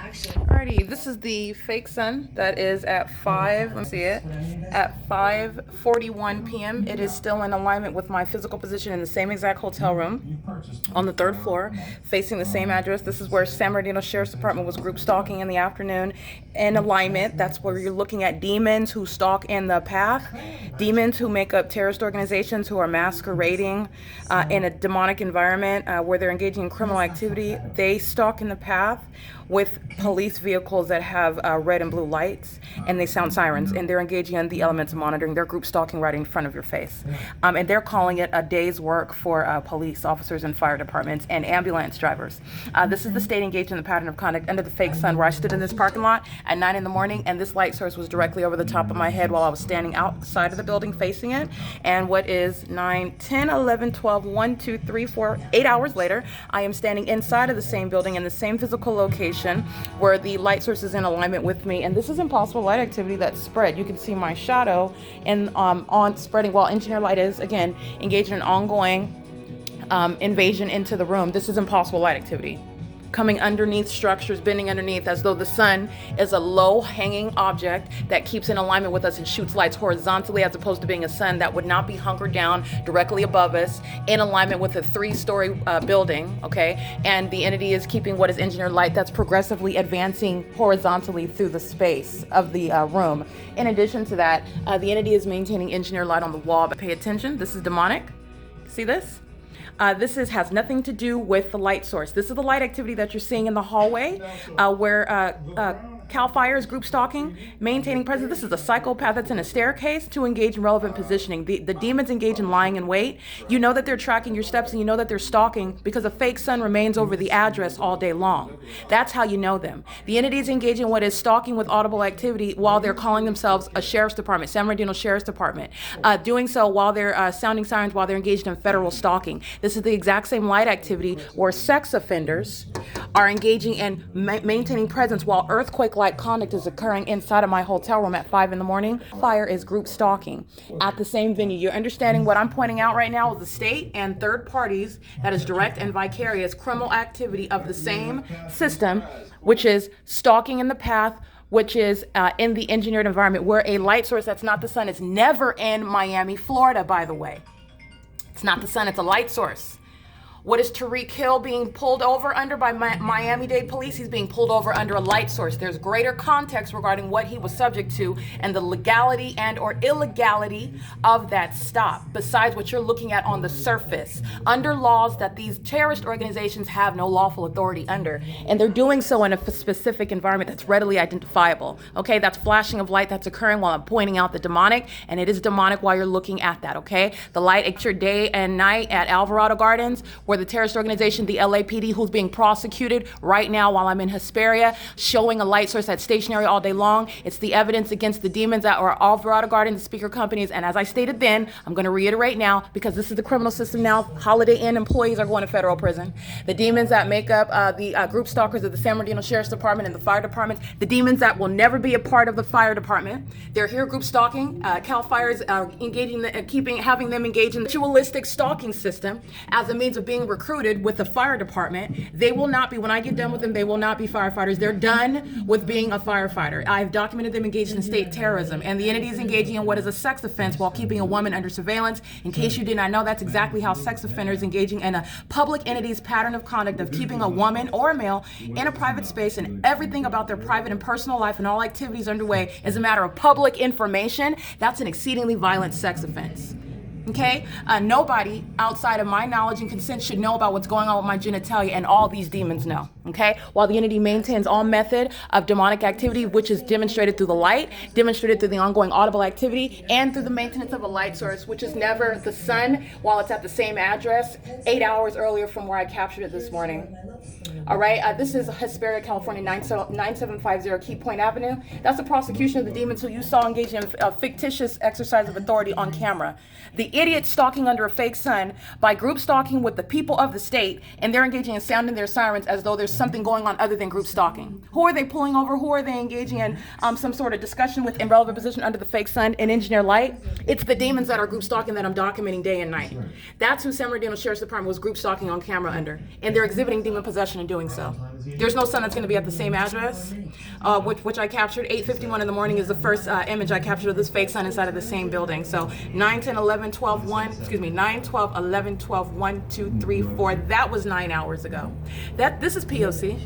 Alrighty, this is the fake sun that is at 5, let me see it, at 5:41 p.m. It is still in alignment with my physical position in the same exact hotel room on the 3rd floor, facing the same address. This is where San Bernardino Sheriff's Department was group stalking in the afternoon. In alignment, that's where you're looking at demons who stalk in the path, demons who make up terrorist organizations who are masquerading in a demonic environment where they're engaging in criminal activity. They stalk in the path with police vehicles that have red and blue lights, and they sound sirens, and they're engaging in the elements of monitoring. They're group stalking right in front of your face. And they're calling it a day's work for police officers and fire departments and ambulance drivers. This is the state engaged in the pattern of conduct under the fake sun, where I stood in this parking lot at 9 in the morning, and this light source was directly over the top of my head while I was standing outside of the building facing it. And what is 9, 10, 11, 12, 1, 2, 3, 4, 8 hours later, I am standing inside of the same building in the same physical location where the light source is in alignment with me. And this is impossible light activity that's spread. You can see my shadow and on spreading while engineer light is, again, engaged in an ongoing invasion into the room. This is impossible light activity. Coming underneath structures, bending underneath, as though the sun is a low-hanging object that keeps in alignment with us and shoots lights horizontally, as opposed to being a sun that would not be hunkered down directly above us in alignment with a 3-story building, okay? And the entity is keeping what is engineered light that's progressively advancing horizontally through the space of the room. In addition to that, the entity is maintaining engineered light on the wall. But pay attention, this is demonic. See this? This has nothing to do with the light source. This is the light activity that you're seeing in the hallway where CAL FIRE is group stalking, maintaining presence. This is a psychopath that's in a staircase to engage in relevant positioning. The demons engage in lying in wait. You know that they're tracking your steps, and you know that they're stalking because a fake sun remains over the address all day long. That's how you know them. The entity is engaging in what is stalking with audible activity while they're calling themselves a sheriff's department, San Bernardino Sheriff's Department, doing so while they're sounding sirens while they're engaged in federal stalking. This is the exact same light activity where sex offenders are engaging in maintaining presence while earthquake-like conduct is occurring inside of my hotel room at 5 in the morning. Fire is group stalking at the same venue. You're understanding what I'm pointing out right now is the state and third parties, that is direct and vicarious criminal activity of the same system, which is stalking in the path, which is in the engineered environment, where a light source that's not the sun is never in Miami, Florida, by the way. It's not the sun, it's a light source. What is Tariq Hill being pulled over under by Miami-Dade police? He's being pulled over under a light source. There's greater context regarding what he was subject to and the legality and or illegality of that stop, besides what you're looking at on the surface, under laws that these terrorist organizations have no lawful authority under. And they're doing so in a specific environment that's readily identifiable. Okay, that's flashing of light that's occurring while I'm pointing out the demonic, and it is demonic while you're looking at that, okay? The light at your day and night at Alvarado Gardens, where the terrorist organization, the LAPD, who's being prosecuted right now while I'm in Hesperia, showing a light source that's stationary all day long. It's the evidence against the demons that are Alvarado Gardens, the speaker companies. And as I stated then, I'm going to reiterate now, because this is the criminal system now. Holiday Inn employees are going to federal prison. The demons that make up the group stalkers of the San Bernardino Sheriff's Department and the fire departments, the demons that will never be a part of the fire department, they're here group stalking. CAL FIRE is engaging, having them engage in the ritualistic stalking system as a means of being recruited with the fire department. They will not be, when I get done with them, they will not be firefighters. They're done with being a firefighter. I've documented them engaged in state terrorism, and the entity is engaging in what is a sex offense while keeping a woman under surveillance. In case you did not know, that's exactly how sex offenders engaging in a public entity's pattern of conduct of keeping a woman or a male in a private space, and everything about their private and personal life and all activities underway is a matter of public information. That's an exceedingly violent sex offense. Okay? Nobody outside of my knowledge and consent should know about what's going on with my genitalia, and all these demons know. Okay? While the entity maintains all method of demonic activity, which is demonstrated through the light, demonstrated through the ongoing audible activity, and through the maintenance of a light source, which is never the sun, while it's at the same address 8 hours earlier from where I captured it this morning. All right, this is Hesperia, California, 9750 Key Point Avenue. That's the prosecution of the demons who you saw engaged in a fictitious exercise of authority on camera. The idiot stalking under a fake sun by group stalking with the people of the state, and they're engaging in sounding their sirens as though there's something going on other than group stalking. Who are they pulling over? Who are they engaging in some sort of discussion with in relevant position under the fake sun and engineer light? It's the demons that are group stalking that I'm documenting day and night. That's who San Bernardino Sheriff's Department was group stalking on camera under, and they're exhibiting demon possession and doing doing so. There's no sun that's going to be at the same address, which I captured. 8:51 in the morning is the first image I captured of this fake sun inside of the same building. So 9, 10, 11, 12, 1, excuse me, 9, 12, 11, 12, 1, 2, 3, 4. That was 9 hours ago. This is POC.